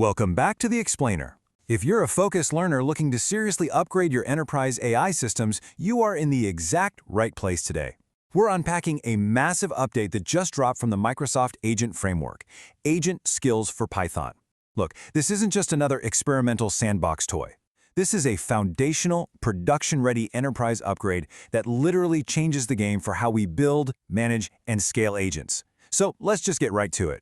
Welcome back to The Explainer. If you're a focused learner looking to seriously upgrade your enterprise AI systems, you are in the exact right place today. We're unpacking a massive update that just dropped from the Microsoft Agent Framework, Agent Skills for Python. Look, this isn't just another experimental sandbox toy. This is a foundational, production-ready enterprise upgrade that literally changes the game for how we build, manage, and scale agents. So let's just get right to it.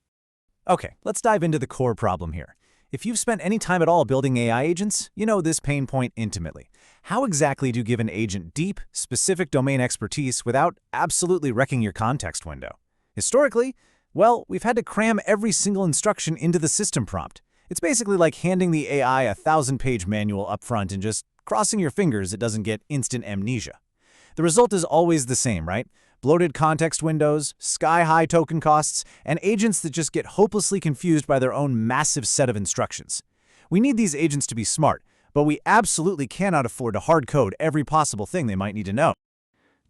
Okay, let's dive into the core problem here. If you've spent any time at all building AI agents, you know this pain point intimately. How exactly do you give an agent deep, specific domain expertise without absolutely wrecking your context window? Historically, well, we've had to cram every single instruction into the system prompt. It's basically like handing the AI a 1,000-page manual up front and just crossing your fingers it doesn't get instant amnesia. The result is always the same, right? Bloated context windows, sky-high token costs, and agents that just get hopelessly confused by their own massive set of instructions. We need these agents to be smart, but we absolutely cannot afford to hard code every possible thing they might need to know.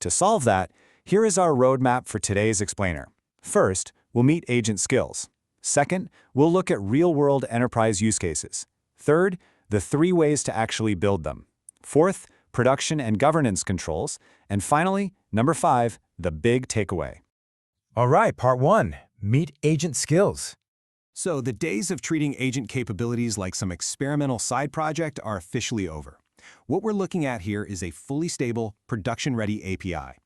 To solve that, here is our roadmap for today's explainer. First, we'll meet agent skills. Second, we'll look at real-world enterprise use cases. Third, the 3 ways to actually build them. Fourth, production and governance controls. And finally, number 5, the big takeaway. All right, part 1, meet agent skills. So the days of treating agent capabilities like some experimental side project are officially over. What we're looking at here is a fully stable, production-ready API.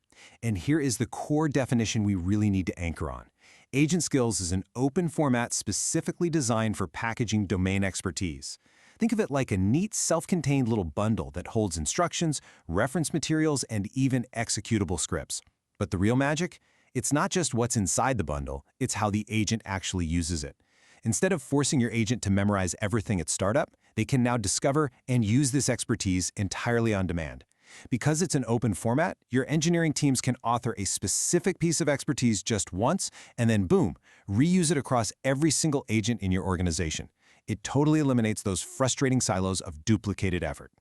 And here is the core definition we really need to anchor on. Agent Skills is an open format specifically designed for packaging domain expertise. Think of it like a neat, self-contained little bundle that holds instructions, reference materials, and even executable scripts. But the real magic? It's not just what's inside the bundle, it's how the agent actually uses it. Instead of forcing your agent to memorize everything at startup, they can now discover and use this expertise entirely on demand. Because it's an open format, your engineering teams can author a specific piece of expertise just once, and then boom, reuse it across every single agent in your organization. It totally eliminates those frustrating silos of duplicated effort.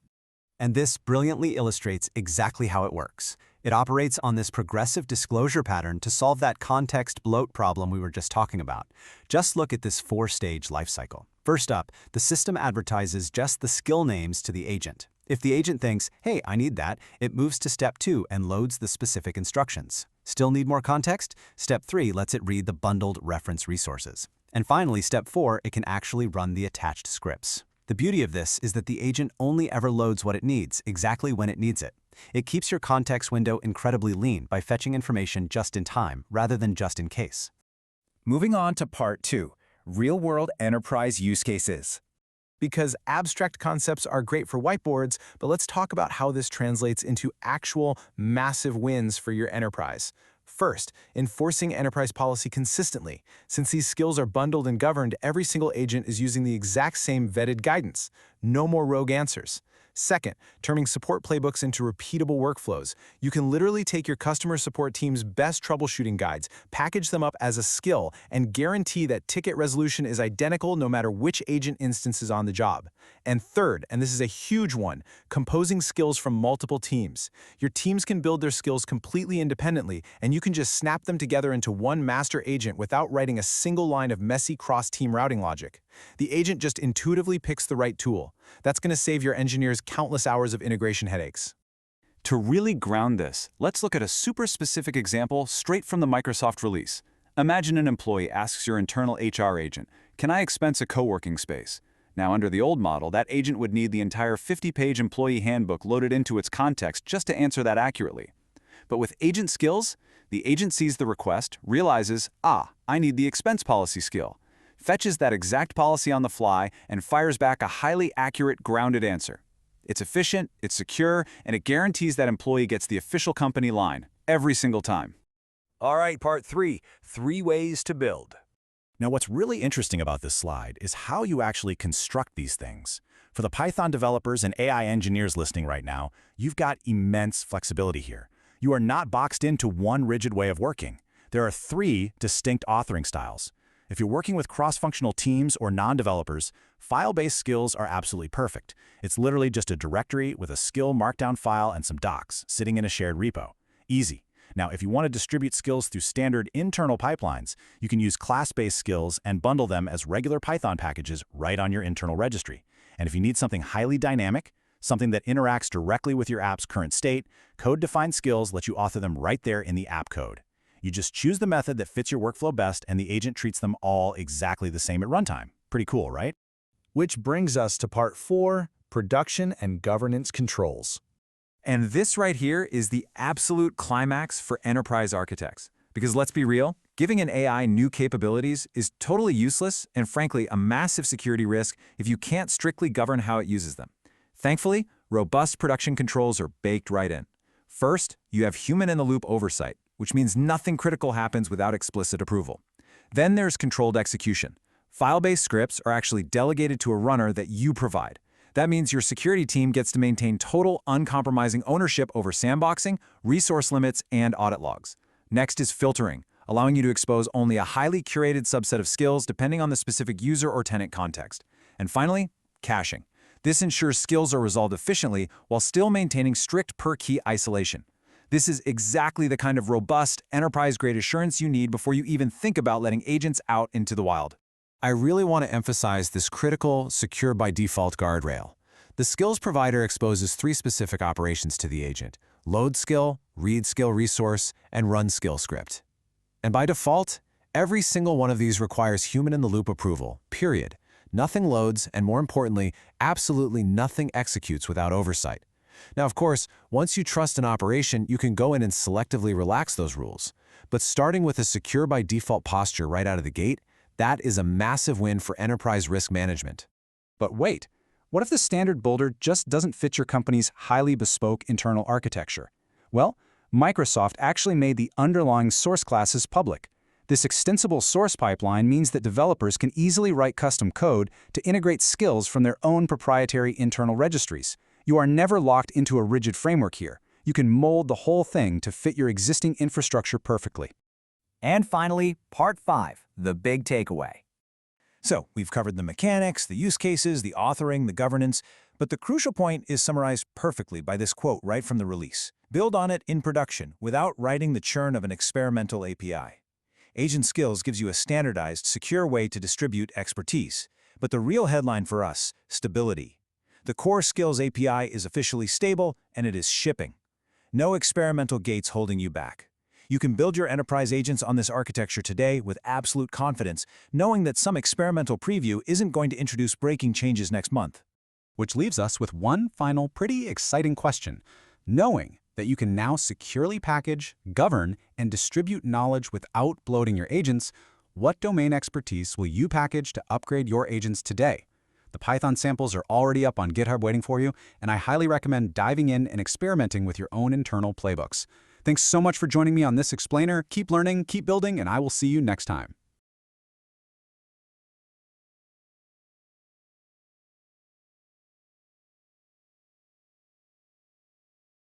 And this brilliantly illustrates exactly how it works. It operates on this progressive disclosure pattern to solve that context bloat problem we were just talking about. Just look at this 4-stage lifecycle. First up, the system advertises just the skill names to the agent. If the agent thinks, hey, I need that, it moves to step 2 and loads the specific instructions. Still need more context? Step 3 lets it read the bundled reference resources. And finally, step 4, it can actually run the attached scripts. The beauty of this is that the agent only ever loads what it needs, exactly when it needs it. It keeps your context window incredibly lean by fetching information just in time, rather than just in case. Moving on to part 2, real-world enterprise use cases. Because abstract concepts are great for whiteboards, but let's talk about how this translates into actual massive wins for your enterprise. First, enforcing enterprise policy consistently. Since these skills are bundled and governed, every single agent is using the exact same vetted guidance. No more rogue answers. Second, turning support playbooks into repeatable workflows. You can literally take your customer support team's best troubleshooting guides, package them up as a skill, and guarantee that ticket resolution is identical no matter which agent instance is on the job. And third, and this is a huge one, composing skills from multiple teams. Your teams can build their skills completely independently, and you can just snap them together into one master agent without writing a single line of messy cross-team routing logic. The agent just intuitively picks the right tool. That's going to save your engineers countless hours of integration headaches. To really ground this, let's look at a super specific example straight from the Microsoft release. Imagine an employee asks your internal HR agent, "Can I expense a co-working space?" Now, under the old model, that agent would need the entire 50-page employee handbook loaded into its context just to answer that accurately. But with agent skills, the agent sees the request, realizes, I need the expense policy skill, fetches that exact policy on the fly, and fires back a highly accurate, grounded answer. It's efficient, it's secure, and it guarantees that employee gets the official company line every single time. All right, part 3, 3 ways to build. Now, what's really interesting about this slide is how you actually construct these things. For the Python developers and AI engineers listening right now, you've got immense flexibility here. You are not boxed into one rigid way of working. There are 3 distinct authoring styles. If you're working with cross-functional teams or non-developers, file-based skills are absolutely perfect. It's literally just a directory with a skill markdown file and some docs sitting in a shared repo. Easy. Now, if you want to distribute skills through standard internal pipelines, you can use class-based skills and bundle them as regular Python packages right on your internal registry. And if you need something highly dynamic, something that interacts directly with your app's current state, code-defined skills let you author them right there in the app code. You just choose the method that fits your workflow best, and the agent treats them all exactly the same at runtime. Pretty cool, right? Which brings us to part 4, production and governance controls. And this right here is the absolute climax for enterprise architects. Because let's be real, giving an AI new capabilities is totally useless and frankly a massive security risk if you can't strictly govern how it uses them. Thankfully, robust production controls are baked right in. First, you have human-in-the-loop oversight, which means nothing critical happens without explicit approval. Then there's controlled execution. File-based scripts are actually delegated to a runner that you provide. That means your security team gets to maintain total, uncompromising ownership over sandboxing, resource limits, and audit logs. Next is filtering, allowing you to expose only a highly curated subset of skills depending on the specific user or tenant context. And finally, caching. This ensures skills are resolved efficiently while still maintaining strict per-key isolation. This is exactly the kind of robust, enterprise-grade assurance you need before you even think about letting agents out into the wild. I really want to emphasize this critical, secure by default guardrail. The skills provider exposes 3 specific operations to the agent: load skill, read skill resource, and run skill script. And by default, every single one of these requires human-in-the-loop approval, period. Nothing loads, and more importantly, absolutely nothing executes without oversight. Now, of course, once you trust an operation, you can go in and selectively relax those rules. But starting with a secure by default posture right out of the gate, that is a massive win for enterprise risk management. But wait, what if the standard builder just doesn't fit your company's highly bespoke internal architecture? Well, Microsoft actually made the underlying source classes public. This extensible source pipeline means that developers can easily write custom code to integrate skills from their own proprietary internal registries. You are never locked into a rigid framework here. You can mold the whole thing to fit your existing infrastructure perfectly. And finally, part 5, the big takeaway. So, we've covered the mechanics, the use cases, the authoring, the governance, but the crucial point is summarized perfectly by this quote right from the release. Build on it in production without writing the churn of an experimental API. Agent Skills gives you a standardized, secure way to distribute expertise. But the real headline for us, stability. The Core Skills API is officially stable, and it is shipping. No experimental gates holding you back. You can build your enterprise agents on this architecture today with absolute confidence, knowing that some experimental preview isn't going to introduce breaking changes next month. Which leaves us with one final pretty exciting question. Knowing that you can now securely package, govern, and distribute knowledge without bloating your agents, what domain expertise will you package to upgrade your agents today? The Python samples are already up on GitHub waiting for you, and I highly recommend diving in and experimenting with your own internal playbooks. Thanks so much for joining me on this explainer. Keep learning, keep building, and I will see you next time.